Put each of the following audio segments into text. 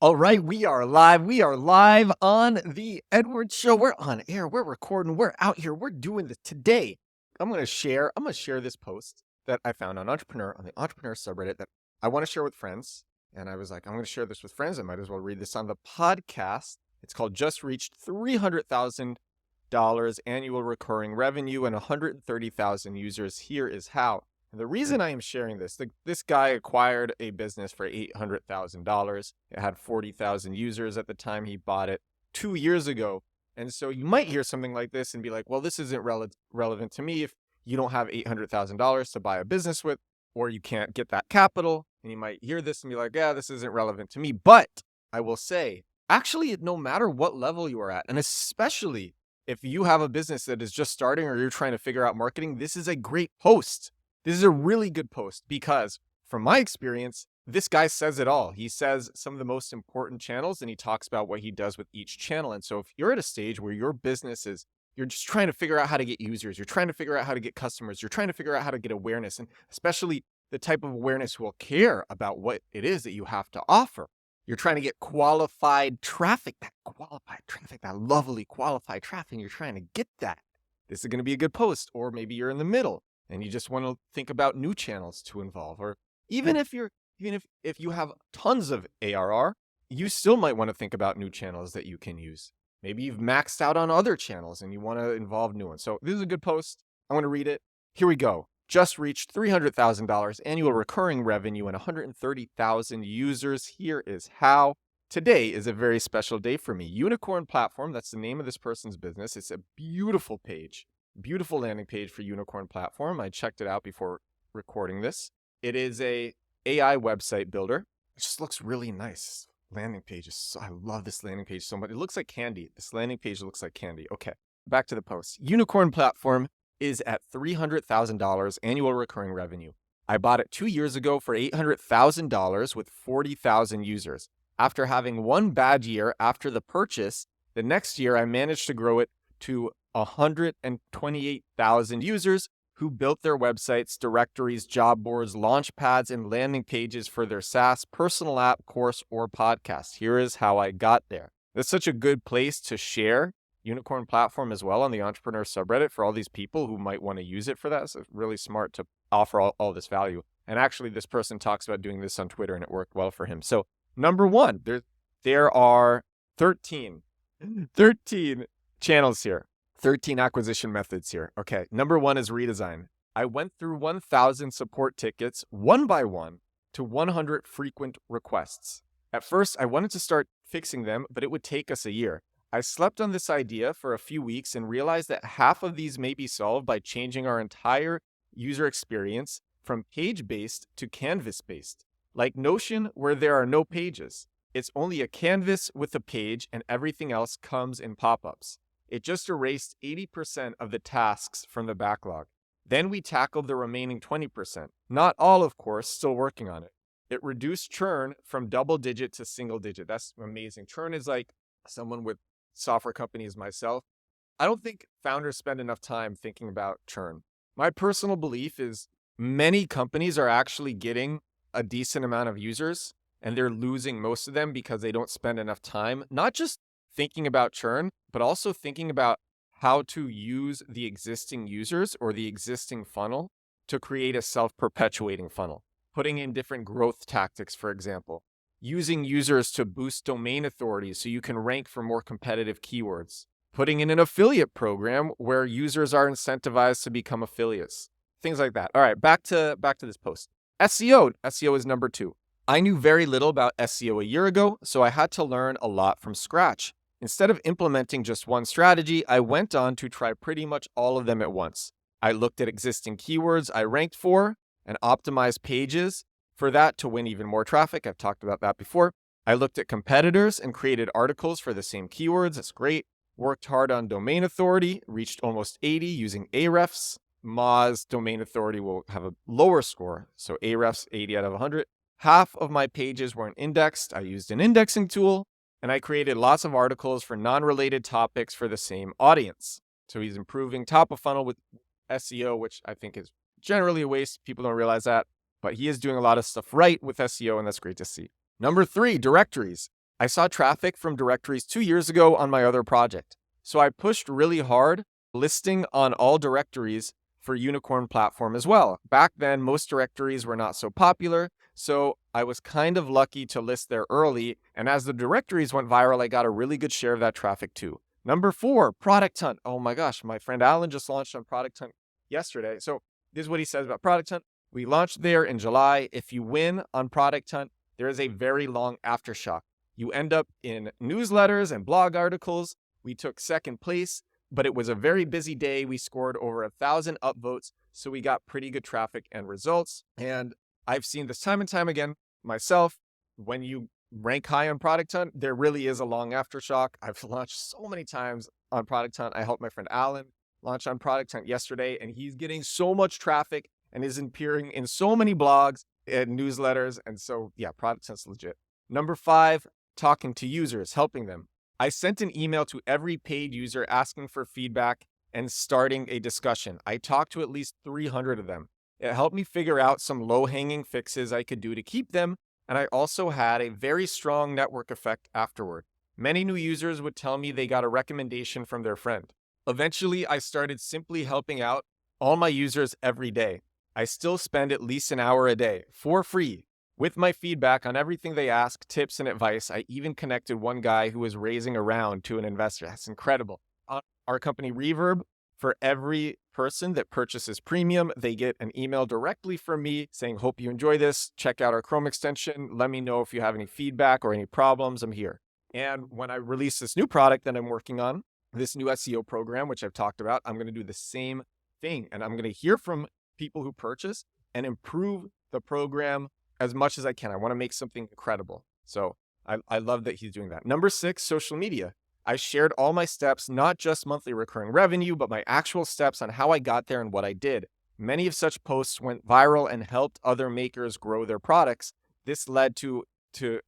All right, we are live. We are live on the Edward Show. We're on air. We're recording. We're out here. We're doing this today. I'm gonna share this post that I found on the Entrepreneur subreddit that I want to share with friends. And I was like, I'm gonna share this with friends. I might as well read this on the podcast. It's called "Just Reached $300,000 Annual Recurring Revenue and 130,000 Users. Here is how." And the reason I am sharing this guy acquired a business for $800,000. It had 40,000 users at the time he bought it 2 years ago. And so you might hear something like this and be like, well, this isn't relevant to me if you don't have $800,000 to buy a business with, or you can't get that capital. And you might hear this and be like, yeah, this isn't relevant to me. But I will say, actually, no matter what level you are at, and especially if you have a business that is just starting or you're trying to figure out marketing, this is a great post. This is a really good post because from my experience, this guy says it all. He says some of the most important channels and he talks about what he does with each channel. And so if you're at a stage where your business is, you're just trying to figure out how to get users, you're trying to figure out how to get customers, you're trying to figure out how to get awareness, and especially the type of awareness who will care about what it is that you have to offer. You're trying to get qualified traffic, that lovely qualified traffic. You're trying to get that. This is going to be a good post. Or maybe you're in the middle and you just want to think about new channels to involve. Or even if you have tons of ARR, you still might want to think about new channels that you can use. Maybe you've maxed out on other channels and you want to involve new ones. So this is a good post. I want to read it. Here we go. Just reached $300,000 annual recurring revenue and 130,000 users. Here is how. Today is a very special day for me. Unicorn Platform, that's the name of this person's business. It's a beautiful page. Beautiful landing page for Unicorn Platform. I checked it out before recording this. It is a AI website builder. It just looks really nice. Landing page I love this landing page so much. It looks like candy. This landing page looks like candy. Okay, back to the post. Unicorn Platform is at $300,000 annual recurring revenue. I bought it 2 years ago for $800,000 with 40,000 users. After having one bad year after the purchase, the next year I managed to grow it to 128,000 users who built their websites, directories, job boards, launch pads, and landing pages for their SaaS, personal app, course, or podcast. Here is how I got there. That's such a good place to share Unicorn Platform as well on the Entrepreneur subreddit for all these people who might want to use it for that. So it's really smart to offer all this value. And actually, this person talks about doing this on Twitter and it worked well for him. So number one, there are 13 channels here. 13 acquisition methods here. Okay, number one is redesign. I went through 1,000 support tickets one by one to 100 frequent requests. At first, I wanted to start fixing them, but it would take us a year. I slept on this idea for a few weeks and realized that half of these may be solved by changing our entire user experience from page-based to canvas-based. Like Notion, where there are no pages. It's only a canvas with a page and everything else comes in pop-ups. It just erased 80% of the tasks from the backlog. Then we tackled the remaining 20%. Not all, of course, still working on it. It reduced churn from double digit to single digit. That's amazing. Churn is like someone with software companies myself. I don't think founders spend enough time thinking about churn. My personal belief is many companies are actually getting a decent amount of users and they're losing most of them because they don't spend enough time, not just thinking about churn, but also thinking about how to use the existing users or the existing funnel to create a self-perpetuating funnel. Putting in different growth tactics, for example. Using users to boost domain authority so you can rank for more competitive keywords. Putting in an affiliate program where users are incentivized to become affiliates. Things like that. All right, back to this post. SEO. SEO is number two. I knew very little about SEO a year ago, so I had to learn a lot from scratch. Instead of implementing just one strategy, I went on to try pretty much all of them at once. I looked at existing keywords I ranked for and optimized pages for that to win even more traffic. I've talked about that before. I looked at competitors and created articles for the same keywords. That's great. Worked hard on domain authority, reached almost 80 using Ahrefs. Moz domain authority will have a lower score, so Ahrefs 80 out of 100. Half of my pages weren't indexed. I used an indexing tool. And I created lots of articles for non-related topics for the same audience. So he's improving top of funnel with SEO, which I think is generally a waste. People don't realize that. But he is doing a lot of stuff right with SEO, and that's great to see. Number three, directories. I saw traffic from directories 2 years ago on my other project. So I pushed really hard, listing on all directories for Unicorn platform as well. Back then, most directories were not so popular, so I was kind of lucky to list there early. And as the directories went viral, I got a really good share of that traffic too. Number 4, Product Hunt. Oh my gosh, my friend Alan just launched on Product Hunt yesterday. So this is what he says about Product Hunt. We launched there in July. If you win on Product Hunt, there is a very long aftershock. You end up in newsletters and blog articles. We took second place, but it was a very busy day. We scored over 1,000 upvotes, so we got pretty good traffic and results. And I've seen this time and time again myself. When you rank high on Product Hunt, there really is a long aftershock. I've launched so many times on Product Hunt. I helped my friend Alan launch on Product Hunt yesterday, and he's getting so much traffic and is appearing in so many blogs and newsletters. And so, yeah, Product Hunt's legit. Number 5, talking to users, helping them. I sent an email to every paid user asking for feedback and starting a discussion. I talked to at least 300 of them. It helped me figure out some low-hanging fixes I could do to keep them, and I also had a very strong network effect afterward. Many new users would tell me they got a recommendation from their friend. Eventually, I started simply helping out all my users every day. I still spend at least an hour a day for free with my feedback on everything they ask, tips and advice. I even connected one guy who was raising a round to an investor. That's incredible. On our company Reverb, for every person that purchases premium, they get an email directly from me saying, hope you enjoy this. Check out our Chrome extension. Let me know if you have any feedback or any problems. I'm here. And when I release this new product that I'm working on, this new SEO program, which I've talked about, I'm going to do the same thing. And I'm going to hear from people who purchase and improve the program as much as I can. I want to make something incredible. So I love that he's doing that. Number 6, social media. I shared all my steps, not just monthly recurring revenue, but my actual steps on how I got there and what I did. Many of such posts went viral and helped other makers grow their products. This led to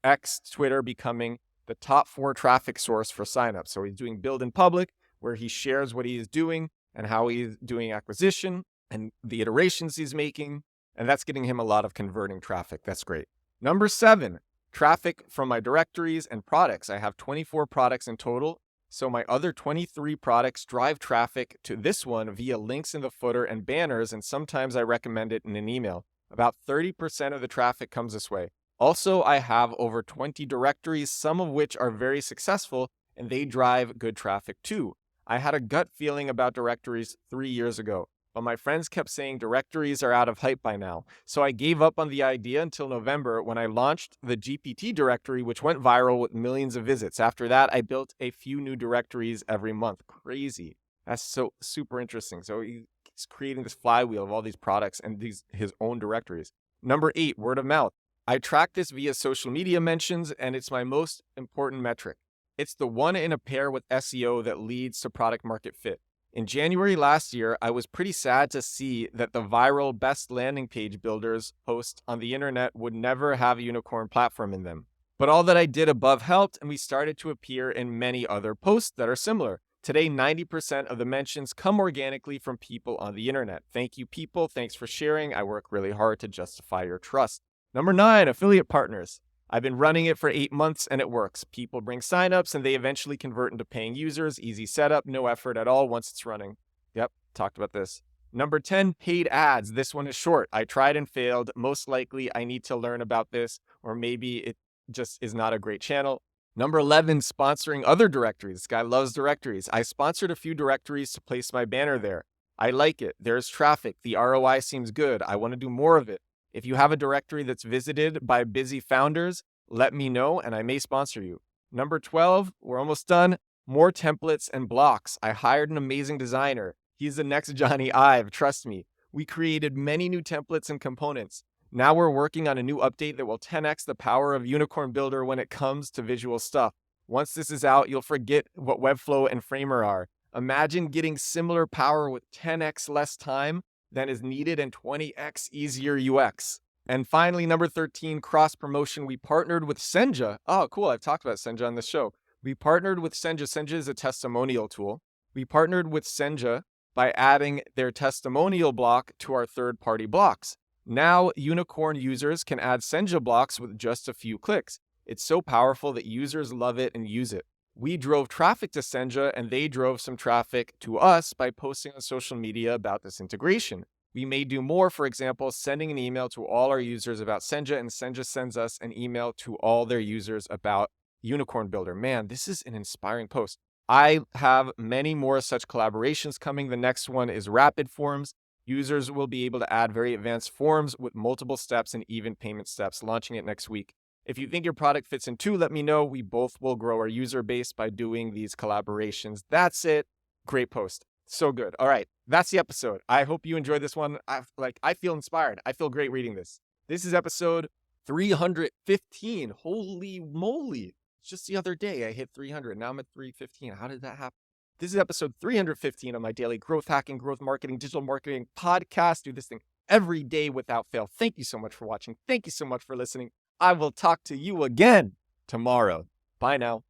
X, Twitter, becoming the top 4 traffic source for signups. So he's doing build in public, where he shares what he is doing and how he's doing acquisition and the iterations he's making. And that's getting him a lot of converting traffic. That's great. Number 7, traffic from my directories and products. I have 24 products in total. So my other 23 products drive traffic to this one via links in the footer and banners. And sometimes I recommend it in an email. About 30% of the traffic comes this way. Also, I have over 20 directories, some of which are very successful, and they drive good traffic too. I had a gut feeling about directories 3 years ago, but my friends kept saying directories are out of hype by now. So I gave up on the idea until November when I launched the GPT directory, which went viral with millions of visits. After that, I built a few new directories every month. Crazy. That's so super interesting. So he's creating this flywheel of all these products and his own directories. Number 8, word of mouth. I track this via social media mentions, and it's my most important metric. It's the one in a pair with SEO that leads to product market fit. In January last year, I was pretty sad to see that the viral best landing page builders post on the internet would never have a Unicorn platform in them. But all that I did above helped, and we started to appear in many other posts that are similar. Today, 90% of the mentions come organically from people on the internet. Thank you, people. Thanks for sharing. I work really hard to justify your trust. Number 9, affiliate partners. I've been running it for 8 months and it works. People bring signups and they eventually convert into paying users. Easy setup, no effort at all once it's running. Yep, talked about this. Number 10, paid ads. This one is short. I tried and failed. Most likely I need to learn about this, or maybe it just is not a great channel. Number 11, sponsoring other directories. This guy loves directories. I sponsored a few directories to place my banner there. I like it. There's traffic. The ROI seems good. I want to do more of it. If you have a directory that's visited by busy founders, let me know and I may sponsor you. Number 12, we're almost done. More templates and blocks. I hired an amazing designer. He's the next Johnny Ive, trust me. We created many new templates and components. Now we're working on a new update that will 10x the power of Unicorn Builder when it comes to visual stuff. Once this is out, you'll forget what Webflow and Framer are. Imagine getting similar power with 10x less time than is needed and 20x easier UX. And finally, number 13, cross promotion. We partnered with Senja. Oh, cool. I've talked about Senja on the show. We partnered with Senja. Senja is a testimonial tool. We partnered with Senja by adding their testimonial block to our third-party blocks. Now, Unicorn users can add Senja blocks with just a few clicks. It's so powerful that users love it and use it. We drove traffic to Senja and they drove some traffic to us by posting on social media about this integration. We may do more, for example, sending an email to all our users about Senja, and Senja sends us an email to all their users about Unicorn Builder. Man, this is an inspiring post. I have many more such collaborations coming. The next one is Rapid Forms. Users will be able to add very advanced forms with multiple steps and even payment steps, launching it next week. If you think your product fits in too, let me know. We both will grow our user base by doing these collaborations. That's it. Great post. So good. All right. That's the episode. I hope you enjoyed this one. I feel inspired. I feel great reading this. This is episode 315. Holy moly. Just the other day I hit 300. Now I'm at 315. How did that happen? This is episode 315 of my daily growth hacking, growth marketing, digital marketing podcast. Do this thing every day without fail. Thank you so much for watching. Thank you so much for listening. I will talk to you again tomorrow. Bye now.